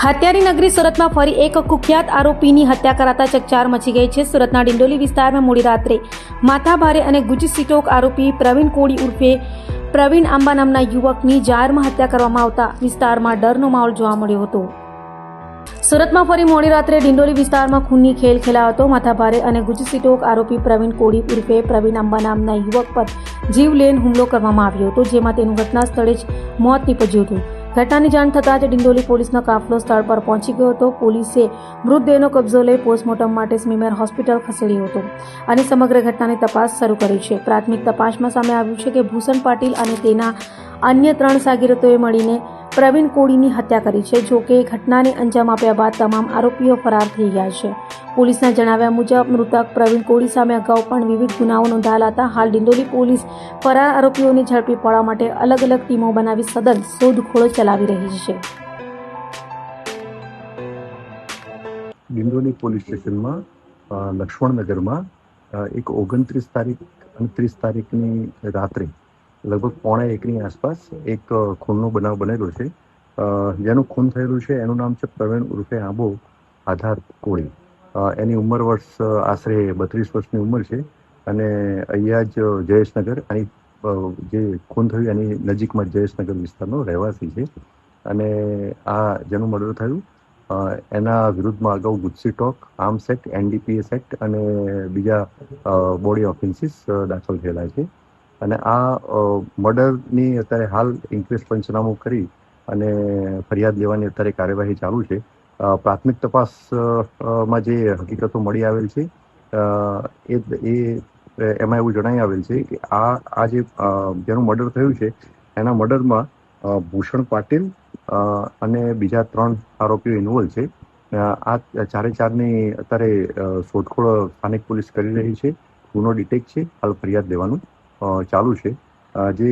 હત્યારી નગરી સુરતમાં ફરી એક કુખ્યાત આરોપીની હત્યા કરાતા ચકચાર મચી ગઈ છે। સુરતના ડિંડોલી વિસ્તારમાં મોડી રાત્રે માથાભારે અને ગુજસીટોક આરોપી પ્રવીણ કોળી ઉર્ફે પ્રવીણ આંબા નામના યુવકની જાહેરમાં હત્યા કરવામાં આવતા વિસ્તારમાં ડરનો માહોલ જોવા મળ્યો હતો। સુરતમાં ફરી મોડી રાત્રે ડિંડોલી વિસ્તારમાં ખૂનની ખેલ ખેલાયો હતો। માથાભારે અને ગુજસીટોક આરોપી પ્રવીણ કોળી ઉર્ફે પ્રવીણ આંબા નામના યુવક પર જીવલેણ હુમલો કરવામાં આવ્યો હતો, જેમાં તેનું ઘટના સ્થળે જ મોત નીપજ્યું હતું। ઘટનાની જાણ થતાં જ ડિંડોલી પોલીસનો કાફલો સ્થળ પર પહોંચી ગયો હતો। પોલીસે મૃતદેહનો કબજો લઈ પોસ્ટમોર્ટમ માટે સ્મીમેર હોસ્પિટલ ખસેડ્યો હતો અને સમગ્ર ઘટનાની તપાસ શરૂ કરી છે। પ્રાથમિક તપાસમાં સામે આવ્યું છે કે ભૂષણ પાટીલ અને તેના અન્ય 3 સાગીરતોએ મળીને પ્રવીણ કોળીની હત્યા કરી છે। જો કે ઘટનાને અંજામ આપ્યા બાદ તમામ આરોપીઓ ફરાર થઈ ગયા છે। પોલીસના જણાવ્યા મુજબ મૃતક પ્રવીણ કોળી સામે અગાઉ પણ વિવિધ ગુનાઓ નોંધાયેલા હતા। હાલ ડિંડોલી પોલીસ ફરાર આરોપીઓને ઝડપી પાડવા માટે અલગ અલગ ટીમો બનાવી સઘન શોધખોળ ચલાવી રહી છે। ડિંડોલી પોલીસ સ્ટેશનમાં લક્ષ્મણનગરમાં એક 29 તારીખ અને 30 તારીખની રાત્રે લગભગ 1:15 આસપાસ એક ખૂનનો બનાવ બનેલો છે। જેનું ખૂન થયેલું છે એનું નામ છે પ્રવીણ ઉર્ફે આંબો આધાર કોળી। એની ઉંમર વર્ષ આશરે 32 વર્ષની ઉંમર છે અને અહીંયા જ જયેશનગર અને જે ખૂન થયું એની નજીકમાં જયેશનગર વિસ્તારનો રહેવાસી છે અને આ જેનું મર્ડર થયું એના વિરુદ્ધમાં અગાઉ GUJCTOC, arms act, NDPS act અને બીજા બોડી ઓફેન્સીસ દાખલ થયેલા છે અને આ મર્ડરની અત્યારે હાલ ઇન્ક્વેસ્ટ પંચનામું કરી અને ફરિયાદ લેવાની અત્યારે કાર્યવાહી ચાલુ છે। પ્રાથમિક તપાસમાં જે હકીકતો મળી આવેલ છે એમાં એવું જણાઈ આવેલ છે કે આ જેનું મર્ડર થયું છે એના મર્ડરમાં ભૂષણ પાટીલ અને બીજા 3 આરોપીઓ ઇન્વોલ્વ છે। આ 4ની અત્યારે શોધખોળ સ્થાનિક પોલીસ કરી રહી છે। ગુનો ડિટેક્ટ છે, હાલ ફરિયાદ લેવાનું ચાલુ છે। જે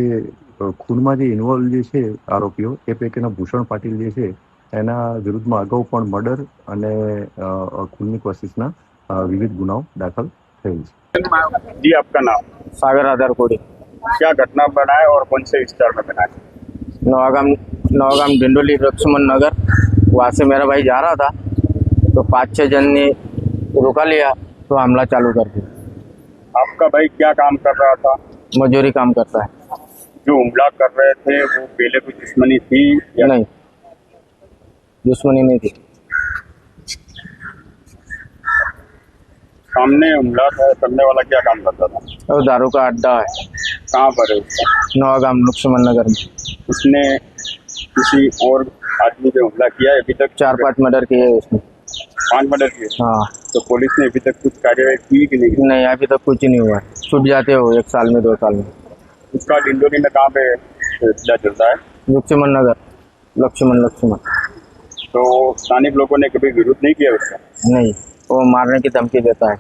ખૂનમાં જે ઇન્વોલ્વ જે છે આરોપીઓ એ પૈકીના ભૂષણ પાટીલ જે છે એના વિરુદ્ધમાં અગાઉ પણ મર્ડર અને ખૂનની કોશિશના વિવિધ ગુનાઓ દાખલ થયેલ છે। जी, आपका नाम? सागर आधार कोड़ी। क्या घटना बना है और कौन से विस्तार में बना है? नवागाम डिंडोली लक्ष्मण नगर। वहाँ से मेरा भाई जा रहा था तो 5-6 जन ने रोका लिया तो हमला चालू कर दिया। आपका भाई क्या काम कर रहा था? मजदूरी काम करता है। जो हमला कर रहे थे वो पहले कोई दुश्मनी थी या नहीं, दुश्मनी नहीं थी। सामने हमला करने वाला क्या काम करता था? और दारू का अड्डा है। कहाँ पर है उसका? नवागाम लक्ष्मण नगर में। उसने किसी और आदमी पे हमला किया है अभी तक? 4-5 मर्डर किए हैं उसने। 5 मर्डर किए? हाँ। तो पुलिस ने अभी तक कुछ कार्यवाही की कि नहीं? नहीं, अभी तक कुछ नहीं हुआ। छूट जाते हो 1 साल में 2 साल में। उसका डिंडोली में कहाँ पे सिलसिला चलता है? लक्ष्मण नगर। लक्ष्मण। तो स्थानिक लोगों ने कभी विरोध नहीं किया उसका? नहीं, वो मारने की धमकी देता है।